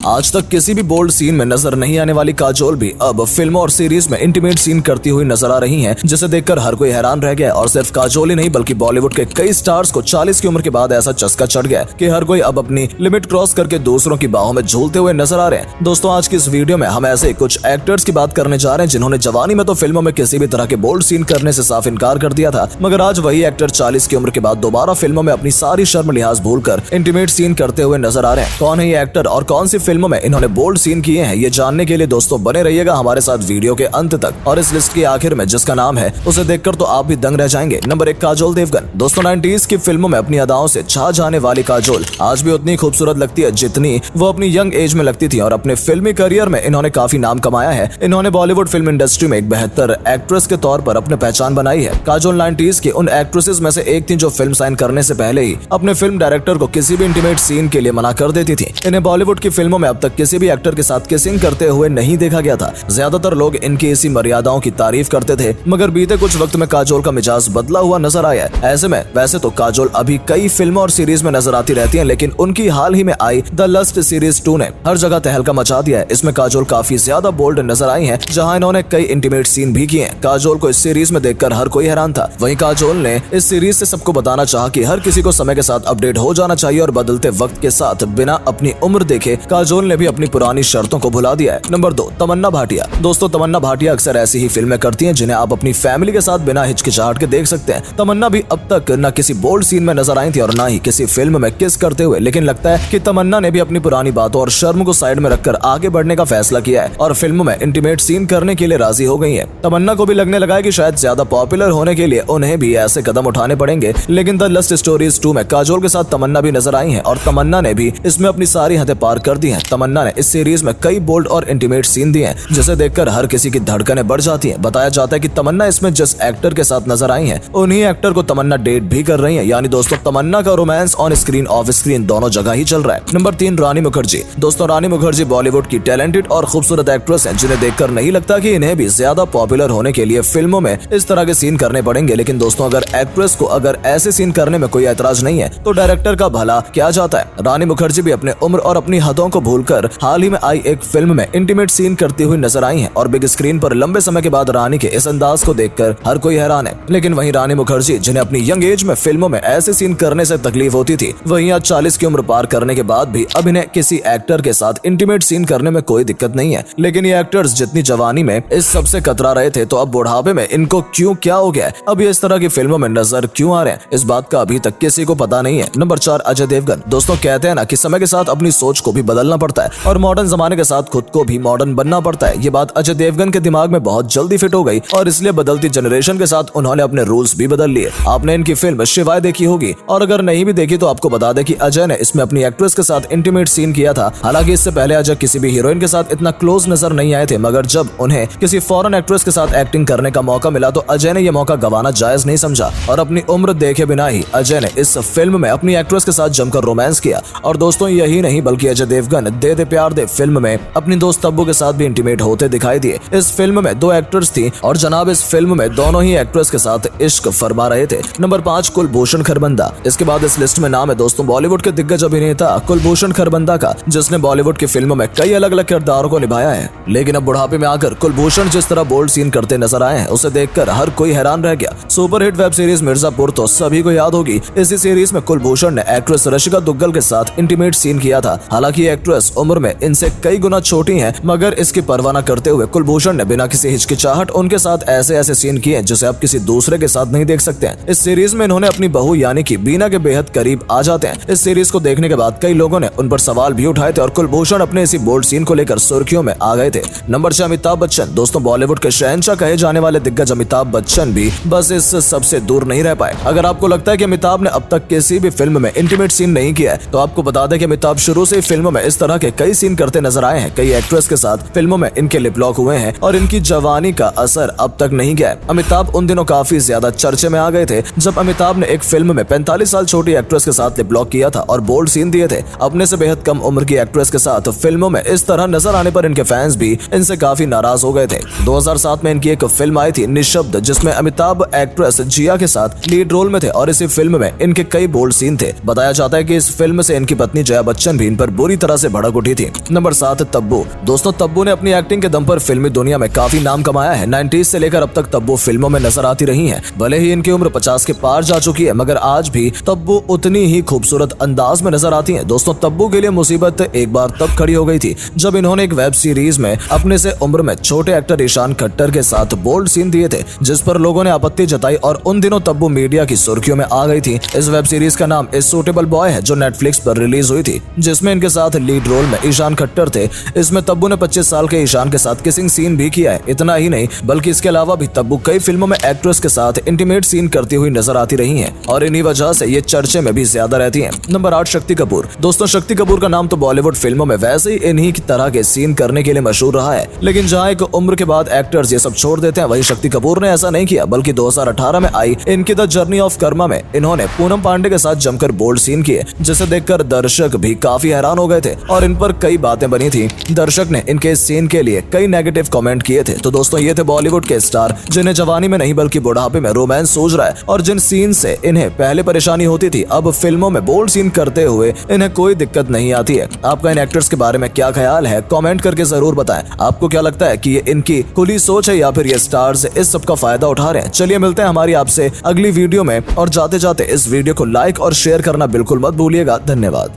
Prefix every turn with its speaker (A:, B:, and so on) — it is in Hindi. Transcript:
A: आज तक किसी भी बोल्ड सीन में नजर नहीं आने वाली काजोल भी अब फिल्मों और सीरीज में इंटीमेट सीन करती हुई नजर आ रही हैं, जिसे देखकर हर कोई हैरान रह गया। और सिर्फ काजोल ही नहीं बल्कि बॉलीवुड के कई स्टार्स को 40 की उम्र के बाद ऐसा चस्का चढ़ गया कि हर कोई अब अपनी लिमिट क्रॉस करके दूसरों की बाहों में झूलते हुए नजर आ रहे हैं। दोस्तों, आज की इस वीडियो में हम ऐसे कुछ एक्टर्स की बात करने जा रहे हैं जिन्होंने जवानी में तो फिल्मों में किसी भी तरह के बोल्ड सीन करने से साफ इनकार कर दिया था, मगर आज वही एक्टर 40 की उम्र के बाद दोबारा फिल्मों में अपनी सारी शर्म लिहाज भूलकर इंटीमेट सीन करते हुए नजर आ रहे हैं। कौन है ये एक्टर और कौन सी फिल्मों में इन्होंने बोल्ड सीन किए हैं, ये जानने के लिए दोस्तों बने रहिएगा हमारे साथ वीडियो के अंत तक। और इस लिस्ट के आखिर में जिसका नाम है उसे देखकर तो आप भी दंग रह जाएंगे। नंबर 1, काजोल देवगन। दोस्तों, 90s की फिल्मों में अपनी अदाओं से छा जाने वाली काजोल आज भी उतनी खूबसूरत लगती है जितनी वो अपनी यंग एज में लगती थी। और अपने फिल्मी करियर में इन्होंने काफी नाम कमाया है। इन्होंने बॉलीवुड फिल्म इंडस्ट्री में एक बेहतर एक्ट्रेस के तौर पर अपने पहचान बनाई है। काजोल 90s की उन एक्ट्रेसेस में से एक थी जो फिल्म साइन करने से पहले ही अपने फिल्म डायरेक्टर को किसी भी इंटीमेट सीन के लिए मना कर देती थी। इन्हें बॉलीवुड की फिल्मों में अब तक किसी भी एक्टर के साथ किसिंग करते हुए नहीं देखा गया था। ज्यादातर लोग इनकी इसी मर्यादाओं की तारीफ करते थे, मगर बीते कुछ वक्त में काजोल का मिजाज बदला हुआ नजर आया है। ऐसे में वैसे तो काजोल अभी कई फिल्मों और सीरीज में नजर आती रहती हैं, लेकिन उनकी हाल ही में आई द लस्ट सीरीज 2 ने हर जगह तहलका मचा दिया है। इसमें काजोल काफी ज्यादा बोल्ड नजर आई हैं, जहां इन्होंने कई इंटीमेट सीन भी किए हैं। काजोल को इस सीरीज में देखकर हर कोई हैरान था। वहीं काजोल ने इस सीरीज से सबको बताना चाहा कि हर किसी को समय के साथ अपडेट हो जाना चाहिए और बदलते वक्त के साथ बिना अपनी उम्र देखे काजोल ने भी अपनी पुरानी शर्तों को भुला दिया है। नंबर 2, तमन्ना भाटिया। दोस्तों, तमन्ना भाटिया अक्सर ऐसी ही फिल्में करती हैं जिन्हें आप अपनी फैमिली के साथ बिना हिचकिचाहट के देख सकते हैं। तमन्ना भी अब तक न किसी बोल्ड सीन में नजर आई थी और न ही किसी फिल्म में किस करते हुए, लेकिन लगता है कि तमन्ना ने भी अपनी पुरानी बातों और शर्म को साइड में रखकर आगे बढ़ने का फैसला किया है और फिल्मों में इंटीमेट सीन करने के लिए राजी हो गई है। तमन्ना को भी लगने लगा है कि शायद ज्यादा पॉपुलर होने के लिए उन्हें भी ऐसे कदम उठाने पड़ेंगे। लेकिन द लस्ट स्टोरीज 2 में काजोल के साथ तमन्ना भी नजर आई है और तमन्ना ने भी इसमें अपनी सारी हदें पार कर दी है। तमन्ना ने इस सीरीज में कई बोल्ड और इंटीमेट सीन दिए हैं, जिसे देखकर हर किसी की धड़कनें बढ़ जाती हैं। बताया जाता है कि तमन्ना इसमें जिस एक्टर के साथ नजर आई हैं, उन्हीं एक्टर को तमन्ना डेट भी कर रही हैं। यानी दोस्तों, तमन्ना का romance on screen of screen दोनों जगह ही चल रहा है। नंबर 3, रानी मुखर्जी। दोस्तों, रानी मुखर्जी बॉलीवुड की टैलेंटेड और खूबसूरत एक्ट्रेस हैं, जिन्हें देखकर नहीं लगता कि इन्हें भी ज्यादा पॉपुलर होने के लिए फिल्मों में इस तरह के सीन करने पड़ेंगे। लेकिन दोस्तों, अगर एक्ट्रेस को अगर ऐसे सीन करने में कोई ऐतराज नहीं है तो डायरेक्टर का भला क्या जाता है। रानी मुखर्जी भी अपने उम्र और अपनी हदों को भूलकर हाल ही में आई एक फिल्म में इंटीमेट सीन करती हुई नजर आई हैं और बिग स्क्रीन पर लंबे समय के बाद रानी के इस अंदाज को देखकर हर कोई हैरान है। लेकिन वहीं रानी मुखर्जी, जिन्हें अपनी यंग एज में फिल्मों में ऐसे सीन करने से तकलीफ होती थी, वहीं आज 40 की उम्र पार करने के बाद भी अब इन्हें किसी एक्टर के साथ इंटीमेट सीन करने में कोई दिक्कत नहीं है। लेकिन ये एक्टर्स जितनी जवानी में इस सब से कतरा रहे थे, तो अब बुढ़ापे में इनको क्यों क्या हो गया है, अब ये इस तरह की फिल्मों में नजर क्यों आ रहे हैं, इस बात का अभी तक किसी को पता नहीं है। नंबर 4, अजय देवगन। दोस्तों, कहते हैं ना कि समय के साथ अपनी सोच को भी बदलना पड़ता है और मॉडर्न जमाने के साथ खुद को भी मॉडर्न बनना पड़ता है। ये बात अजय देवगन के दिमाग में बहुत जल्दी फिट हो गई और इसलिए बदलती जनरेशन के साथ उन्होंने अपने रूल्स भी बदल लिए। आपने इनकी फिल्म शिवाय देखी होगी, और अगर नहीं भी देखी तो आपको बता दें कि अजय ने इसमें अपनी एक्ट्रेस के साथ इंटीमेट सीन किया था। हालांकि इससे पहले अजय किसी भी हीरोइन के साथ इतना क्लोज नजर नहीं आए थे, मगर जब उन्हें किसी फॉरेन एक्ट्रेस के साथ एक्टिंग करने का मौका मिला तो अजय ने यह मौका गंवाना जायज नहीं समझा और अपनी उम्र देखे बिना ही अजय ने इस फिल्म में अपनी एक्ट्रेस के साथ जमकर रोमांस किया। और दोस्तों, यही नहीं बल्कि अजय देवगन दे दे प्यार दे फिल्म में अपनी दोस्त तब्बू के साथ भी इंटीमेट होते दिखाई दिए। इस फिल्म में 2 एक्टर्स थी और जनाब इस फिल्म में दोनों ही एक्ट्रेस के साथ इश्क फरमा रहे थे। नंबर 5, कुलभूषण खरबंदा। इसके बाद इस लिस्ट में नाम है दोस्तों बॉलीवुड के दिग्गज अभिनेता कुलभूषण खरबंदा का, जिसने बॉलीवुड की फिल्मों में कई अलग अलग किरदारों को निभाया है। लेकिन अब बुढ़ापे में आकर कुलभूषण जिस तरह बोल्ड सीन करते नजर आए हैं, उसे देखकर हर कोई हैरान रह गया। सुपरहिट वेब सीरीज मिर्जापुर तो सभी को याद होगी। इसी सीरीज में कुलभूषण ने एक्ट्रेस रशिका दुग्गल के साथ इंटीमेट सीन किया था। हालांकि एक्ट्रेस उम्र में इनसे कई गुना छोटी है, मगर इसकी परवाह न करते हुए कुलभूषण ने बिना किसी हिचकिचाहट उनके साथ ऐसे सीन किए जिसे आप किसी दूसरे के साथ नहीं देख सकते हैं। इस सीरीज में इन्होंने अपनी बहू यानी कि बीना के बेहद करीब आ जाते हैं। इस सीरीज को देखने के बाद कई लोगों ने उन पर सवाल भी उठाए थे और कुलभूषण अपने इसी बोल्ड सीन को लेकर सुर्खियों में आ गए थे। नंबर 6, अमिताभ बच्चन। दोस्तों, बॉलीवुड के शहंशाह कहे जाने वाले दिग्गज अमिताभ बच्चन भी बस इस सबसे दूर नहीं रह पाए। अगर आपको लगता है कि अमिताभ ने अब तक किसी भी फिल्म में इंटीमेट सीन नहीं किया है, तो आपको बता दें कि अमिताभ शुरू से फिल्मों में इस तरह के कई सीन करते नजर आए हैं। कई एक्ट्रेस के साथ फिल्मों में इनके लिप लॉक हुए हैं और इनकी जवानी का असर अब तक नहीं गया है। अमिताभ उन दिनों काफी ज्यादा चर्चे में आ गए थे जब अमिताभ ने एक फिल्म में 45 साल छोटी एक्ट्रेस के साथ लिप लॉक किया था और बोल्ड सीन दिए थे। अपने से बेहद कम उम्र की एक्ट्रेस के साथ फिल्मों में इस तरह नजर आने पर इनके फैंस भी इनसे काफी नाराज हो गए थे। 2007 में इनकी एक फिल्म आई थी निशब्द, जिसमें अमिताभ एक्ट्रेस जिया के साथ लीड रोल में थे और इसी फिल्म में इनके कई बोल्ड सीन थे। बताया जाता है कि इस फिल्म से इनकी पत्नी जया बच्चन भी इन पर बुरी तरह से से भड़क उठी थी। नंबर 7, तब्बू। दोस्तों, तब्बू ने अपनी एक्टिंग के दम पर फिल्मी दुनिया में काफी नाम कमाया है। 90s से लेकर अब तक तब्बू फिल्मों में नजर आती रही हैं। भले ही इनकी उम्र 50 के पार जा चुकी है, मगर आज भी तब्बू उतनी ही खूबसूरत अंदाज में नजर आती हैं। दोस्तों, तब्बू के लिए मुसीबत एक बार तब खड़ी हो गई थी जब इन्होंने एक वेब सीरीज में अपने से उम्र में छोटे एक्टर ईशान खट्टर के साथ बोल्ड सीन दिए थे, जिस पर लोगों ने आपत्ति जताई और उन दिनों तब्बू मीडिया की सुर्खियों में आ गई थी। इस वेब सीरीज का नाम इज सूटेबल बॉय है, जो नेटफ्लिक्स पर रिलीज हुई थी, जिसमें इनके साथ लीड रोल में ईशान खट्टर थे। इसमें तब्बू ने 25 साल के ईशान के साथ किसिंग सीन भी किया है। इतना ही नहीं, बल्कि इसके अलावा भी तब्बू कई फिल्मों में एक्ट्रेस के साथ इंटीमेट सीन करती हुई नजर आती रही हैं और इन्हीं वजह से ये चर्चे में भी ज्यादा रहती हैं। नंबर 8, शक्ति कपूर। दोस्तों, शक्ति कपूर का नाम तो बॉलीवुड फिल्मों में वैसे ही इन्हीं की तरह के सीन करने के लिए मशहूर रहा है, लेकिन जहां एक उम्र के बाद एक्टर्स ये सब छोड़ देते हैं, वही शक्ति कपूर ने ऐसा नहीं किया, बल्कि 2018 में आई इनकी द जर्नी ऑफ कर्मा में इन्होंने पूनम पांडे के साथ जमकर बोल्ड सीन किए, जिसे देखकर दर्शक भी काफी हैरान हो गए थे और इन पर कई बातें बनी थी। दर्शक ने इनके इस सीन के लिए कई नेगेटिव कमेंट किए थे। तो दोस्तों, ये थे बॉलीवुड के स्टार जिन्हें जवानी में नहीं बल्कि बुढ़ापे में रोमांस सूझ रहा है और जिन सीन से इन्हें पहले परेशानी होती थी, अब फिल्मों में बोल्ड सीन करते हुए इन्हें कोई दिक्कत नहीं आती है। आपका इन एक्टर्स के बारे में क्या ख्याल है, कमेंट करके जरूर बताएं। आपको क्या लगता है कि ये इनकी खुली सोच है या फिर ये स्टार्स इस सब का फायदा उठा रहे हैं? चलिए मिलते हैं हमारी आपसे अगली वीडियो में, और जाते जाते इस वीडियो को लाइक और शेयर करना बिल्कुल मत भूलिएगा। धन्यवाद।